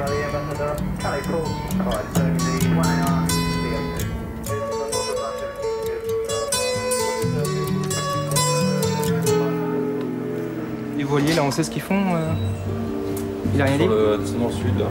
Les voiliers, là, on sait ce qu'ils font. Il a rien dit. C'est dans le sud, là.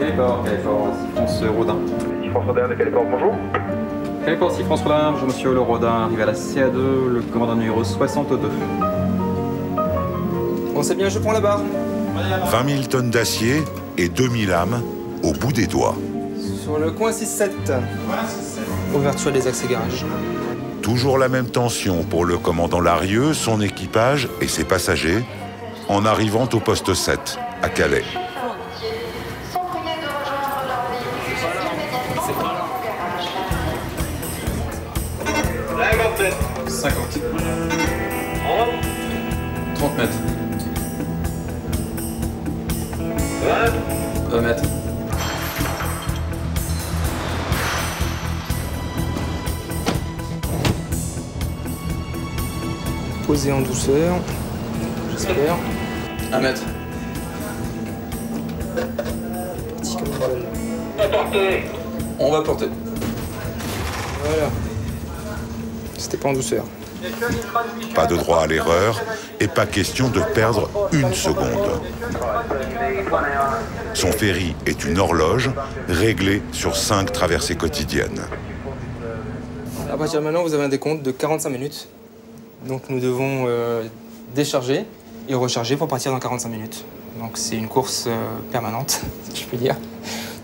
Caléport, Siffrance Rodin. Siffrance Rodin de Caléport, bonjour. Caléport, Siffrance Rodin, bonjour monsieur Le Rodin, arrivé à la CA2, le commandant numéro 62. On sait bien, je prends la barre. 20 000 tonnes d'acier et 2000 âmes au bout des doigts. Sur le coin 6-7. Ouverture des accès garage. Toujours la même tension pour le commandant Larieux, son équipage et ses passagers en arrivant au poste 7 à Calais. 50. 30 mètres. 20 mètres. Posé en douceur, j'espère. 1 mètre. Petit contrôle. On va porter. Voilà. C'était pas en douceur. Pas de droit à l'erreur et pas question de perdre une seconde. Son ferry est une horloge réglée sur 5 traversées quotidiennes. À partir de maintenant, vous avez un décompte de 45 minutes. Donc nous devons décharger et recharger pour partir dans 45 minutes. Donc c'est une course permanente, si je puis dire,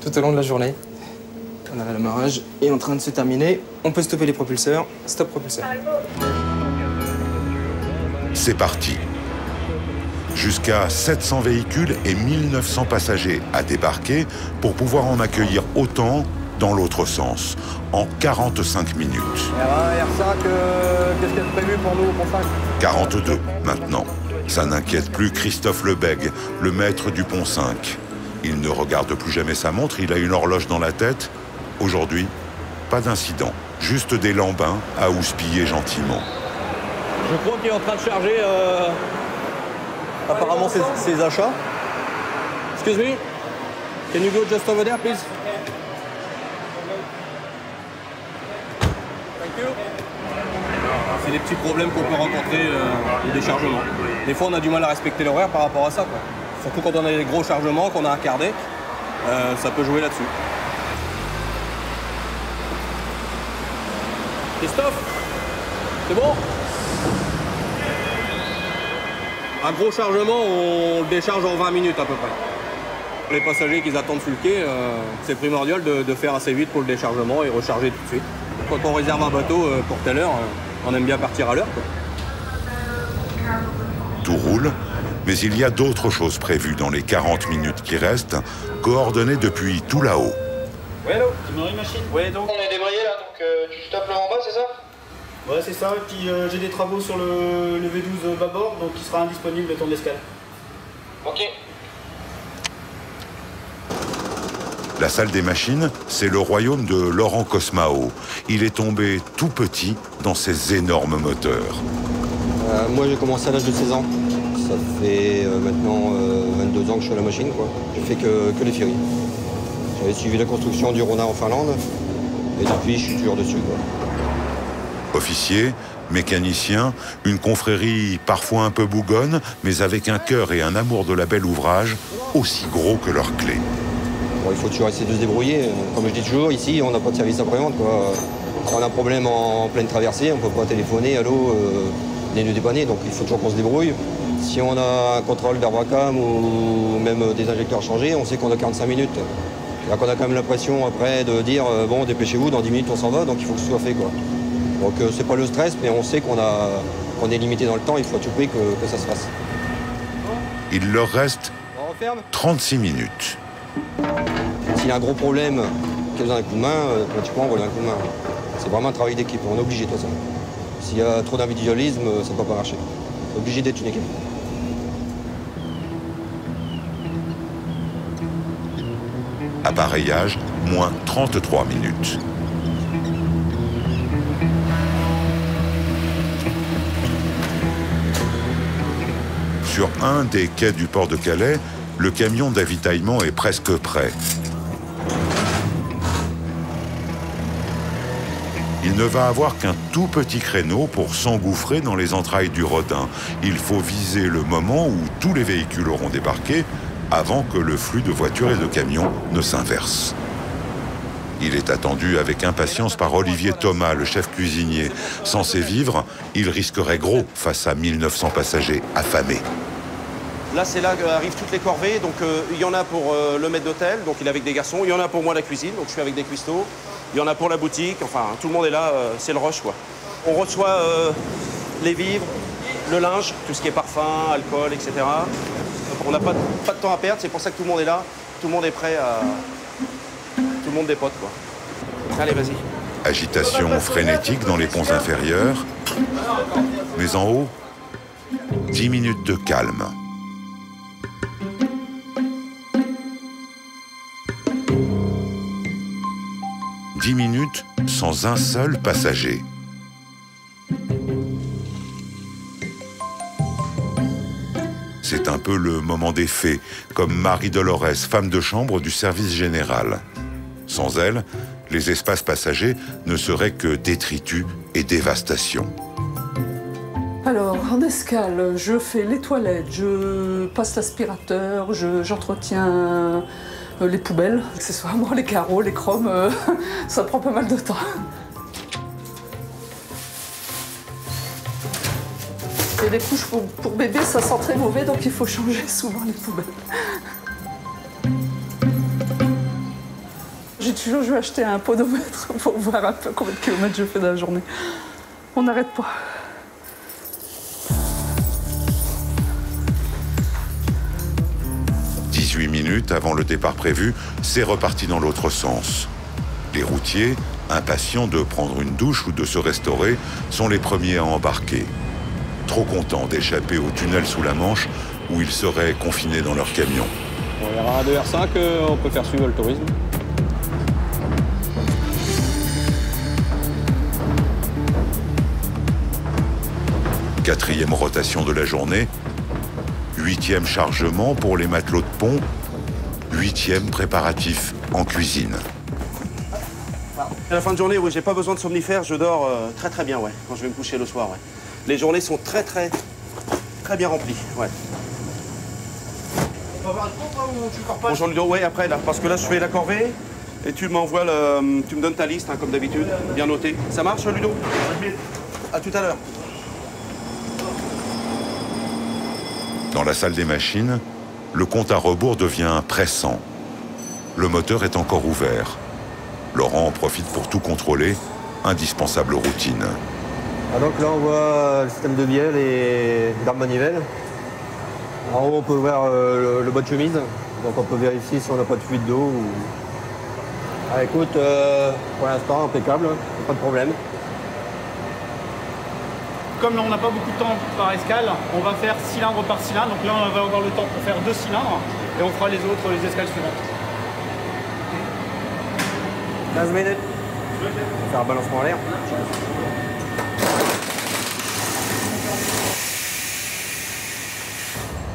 tout au long de la journée. Voilà, l'amarrage est en train de se terminer. On peut stopper les propulseurs. Stop propulseur. C'est parti. Jusqu'à 700 véhicules et 1900 passagers à débarquer pour pouvoir en accueillir autant dans l'autre sens, en 45 minutes. R5, qu'est-ce qu'il y a de prévu pour nous, pour 5 42 maintenant. Ça n'inquiète plus Christophe Lebègue, le maître du pont 5. Il ne regarde plus jamais sa montre, il a une horloge dans la tête. Aujourd'hui, pas d'incident, juste des lambins à houspiller gentiment. Je crois qu'il est en train de charger apparemment ses achats. Excuse me, can you go just over there, please? Thank you. C'est des petits problèmes qu'on peut rencontrer au déchargement. Des fois, on a du mal à respecter l'horaire par rapport à ça, quoi. Surtout quand on a des gros chargements, qu'on a un quart deck, ça peut jouer là-dessus. Christophe, c'est bon? Un gros chargement, on le décharge en 20 minutes à peu près. Pour les passagers qui attendent sur le quai, c'est primordial de faire assez vite pour le déchargement et recharger tout de suite. Quand on réserve un bateau pour telle heure, on aime bien partir à l'heure, quoi. Tout roule, mais il y a d'autres choses prévues dans les 40 minutes qui restent, coordonnées depuis tout là-haut. Oui, allô? Démarrer machine. Oui, donc on est débrayé là, donc tu tapes là en bas, c'est ça? Ouais, c'est ça, et puis j'ai des travaux sur le V12 bâbord, donc il sera indisponible le temps d'escale. Ok. La salle des machines, c'est le royaume de Laurent Cosmao. Il est tombé tout petit dans ces énormes moteurs. Moi, j'ai commencé à l'âge de 16 ans. Ça fait maintenant 22 ans que je suis à la machine, quoi. Je fais que les ferries. J'avais suivi la construction du Rona en Finlande, et depuis, je suis toujours dessus, quoi. Officier, mécanicien, une confrérie parfois un peu bougonne, mais avec un cœur et un amour de la belle ouvrage aussi gros que leurs clés. Bon, il faut toujours essayer de se débrouiller. Comme je dis toujours, ici, on n'a pas de service après-vente, quoi. Si on a un problème en pleine traversée, on ne peut pas téléphoner, allô, venez nous dépanner, donc il faut toujours qu'on se débrouille. Si on a un contrôle d'Airbracam ou même des injecteurs changés, on sait qu'on a 45 minutes. Donc on a quand même l'impression après de dire, bon, dépêchez-vous, dans 10 minutes on s'en va, donc il faut que ce soit fait, quoi. Donc c'est pas le stress, mais on sait qu'on est limité dans le temps, il faut à tout prix que ça se fasse. Il leur reste 36 minutes. S'il y a un gros problème, qu'il y a un coup de main, tu peux envoyer un coup de main. C'est vraiment un travail d'équipe, on est obligé de faire ça. S'il y a trop d'individualisme, ça ne peut pas marcher. On est obligé d'être une équipe. Appareillage, moins 33 minutes. Sur un des quais du port de Calais, Le camion d'avitaillement est presque prêt. Il ne va avoir qu'un tout petit créneau pour s'engouffrer dans les entrailles du Rodin. Il faut viser le moment où tous les véhicules auront débarqué avant que le flux de voitures et de camions ne s'inverse. Il est attendu avec impatience par Olivier Thomas, le chef cuisinier. Sans ses vivres, il risquerait gros face à 1900 passagers affamés. Là, c'est là qu'arrivent toutes les corvées. Donc, il y en a pour le maître d'hôtel, donc il est avec des garçons. Il y en a pour moi la cuisine, donc je suis avec des cuistots. Il y en a pour la boutique. Enfin, tout le monde est là. C'est le rush, quoi. On reçoit les vivres, le linge, tout ce qui est parfum, alcool, etc. On n'a pas de temps à perdre. C'est pour ça que tout le monde est là. Tout le monde est prêt à... Tout le monde dépote, quoi. Allez, vas-y. Agitation frénétique dans les ponts inférieurs. Mais en haut, 10 minutes de calme. « 10 minutes sans un seul passager. C'est un peu le moment des faits, comme Marie Dolores, femme de chambre du service général. Sans elle, les espaces passagers ne seraient que détritus et dévastation. Alors, en escale, je fais les toilettes, je passe l'aspirateur, j'entretiens les poubelles, accessoirement les carreaux, les chromes, ça prend pas mal de temps. Et les couches pour bébé, ça sent très mauvais, donc il faut changer souvent les poubelles. J'ai toujours dû acheter un podomètre pour voir un peu combien de kilomètres je fais dans la journée. On n'arrête pas. « 18 minutes avant le départ prévu, c'est reparti dans l'autre sens. Les routiers, impatients de prendre une douche ou de se restaurer, sont les premiers à embarquer. Trop contents d'échapper au tunnel sous la Manche où ils seraient confinés dans leur camion. On ira à 2R5, on peut faire suivre le tourisme. Quatrième rotation de la journée, 8e chargement pour les matelots de pont, 8e préparatif en cuisine. À la fin de journée, oui, j'ai pas besoin de somnifère, je dors très bien, ouais, quand je vais me coucher le soir, ouais. Les journées sont très bien remplies, ouais. On va voir le compte ou tu corps pas? Bonjour Ludo, ouais, après là, parce que là je fais la corvée et tu m'envoies le... Tu me donnes ta liste, hein, comme d'habitude, bien noté. Ça marche Ludo? À tout à l'heure. Dans la salle des machines, le compte à rebours devient pressant. Le moteur est encore ouvert. Laurent en profite pour tout contrôler, indispensable routine. Ah, donc là, on voit le système de bielle et d'arme manivelle. En haut, on peut voir le bas de chemise. Donc on peut vérifier si on n'a pas de fuite d'eau. Ou... Ah, écoute, pour l'instant, impeccable, pas de problème. Comme là, on n'a pas beaucoup de temps par escale, on va faire cylindre par cylindre. Donc là, on va avoir le temps pour faire 2 cylindres et on fera les escales suivantes. 15 minutes. On va faire un balancement en l'air.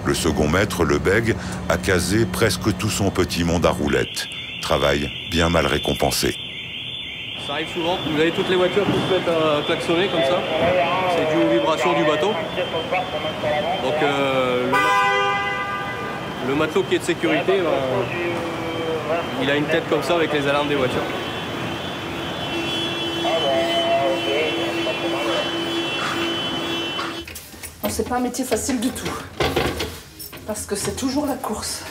Le second maître, le bègue, a casé presque tout son petit monde à roulettes. Travail bien mal récompensé. Ça arrive souvent. Vous avez toutes les voitures qui se mettent à klaxonner comme ça. C'est dû aux vibrations du bateau. Donc le matelot qui est de sécurité, il a une tête comme ça avec les alarmes des voitures. C'est pas un métier facile du tout, parce que c'est toujours la course.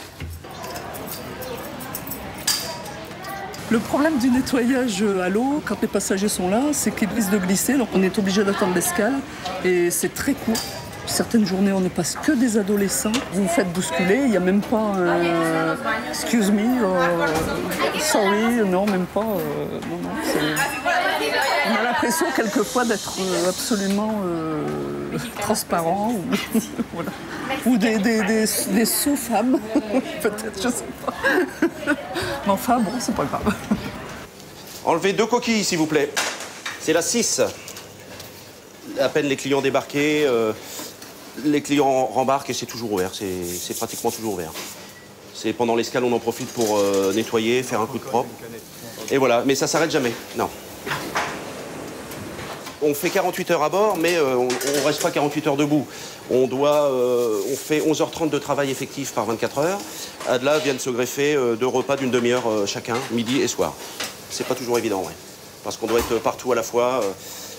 Le problème du nettoyage à l'eau, quand les passagers sont là, c'est qu'ils risquent de glisser, donc on est obligé d'attendre l'escale, et c'est très court. Certaines journées, on ne passe que des adolescents. Vous vous faites bousculer, il n'y a même pas un « excuse me »,« sorry », non, même pas. Non, on a l'impression quelquefois d'être absolument transparent, ou, voilà. Ou des sous-femmes, peut-être, je sais pas. Mais enfin, bon, c'est pas grave. Enlevez 2 coquilles, s'il vous plaît. C'est la 6. À peine les clients débarqués, les clients rembarquent et c'est toujours ouvert. C'est pratiquement toujours ouvert. C'est pendant l'escale, on en profite pour nettoyer, faire un coup de propre. Et voilà, mais ça s'arrête jamais, non. On fait 48 heures à bord, mais on ne reste pas 48 heures debout. On fait 11h30 de travail effectif par 24 heures. À de là viennent se greffer 2 repas d'une demi-heure chacun, midi et soir. C'est pas toujours évident, ouais. Parce qu'on doit être partout à la fois.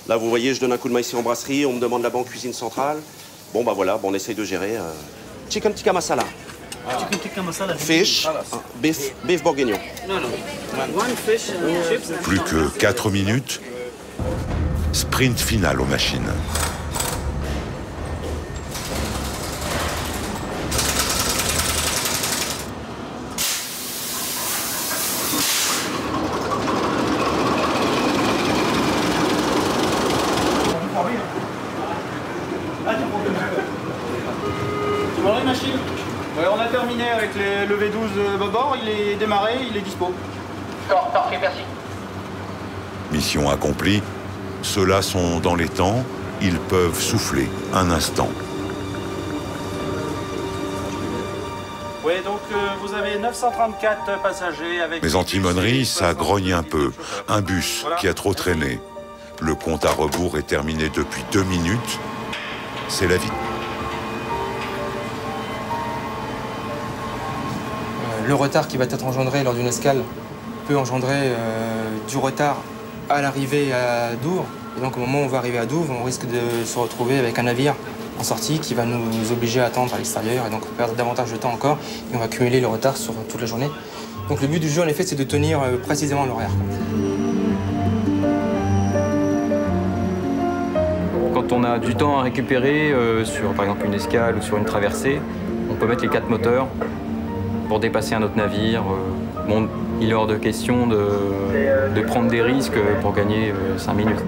Là, vous voyez, je donne un coup de main ici en brasserie, on me demande là-bas en cuisine centrale. Bon, bah voilà, on essaye de gérer. Chicken tikka masala. Chicken tikka masala. Fish, beef bourguignon. Non, non. One fish and chips. Plus que 4 minutes. Sprint final aux machines. Tu vois les machines? Ouais, on a terminé avec le V12 bâbord, il est démarré, il est dispo. Parfait, merci. Mission accomplie. Ceux-là sont dans les temps. Ils peuvent souffler un instant. Oui, donc vous avez 934 passagers avec... Mais en timonerie, ça grogne un peu. Un bus qui a trop traîné. Le compte à rebours est terminé depuis 2 minutes. C'est la vie. Le retard qui va être engendré lors d'une escale peut engendrer du retard à l'arrivée à Douvres. Et donc au moment où on va arriver à Douvres, on risque de se retrouver avec un navire en sortie qui va nous obliger à attendre à l'extérieur et donc perdre davantage de temps encore. Et on va cumuler le retard sur toute la journée. Donc le but du jeu en effet c'est de tenir précisément l'horaire. Quand on a du temps à récupérer sur par exemple une escale ou sur une traversée, on peut mettre les 4 moteurs pour dépasser un autre navire. Bon, il est hors de question de prendre des risques pour gagner 5 minutes.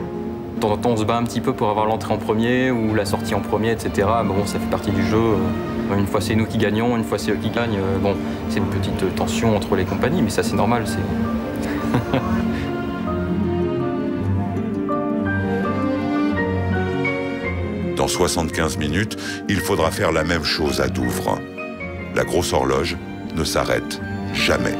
De temps en temps, on se bat un petit peu pour avoir l'entrée en premier ou la sortie en premier, etc. Bon, ça fait partie du jeu. Une fois, c'est nous qui gagnons, une fois, c'est eux qui gagnent. Bon, c'est une petite tension entre les compagnies, mais ça, c'est normal. Dans 75 minutes, il faudra faire la même chose à Douvres. La grosse horloge ne s'arrête jamais.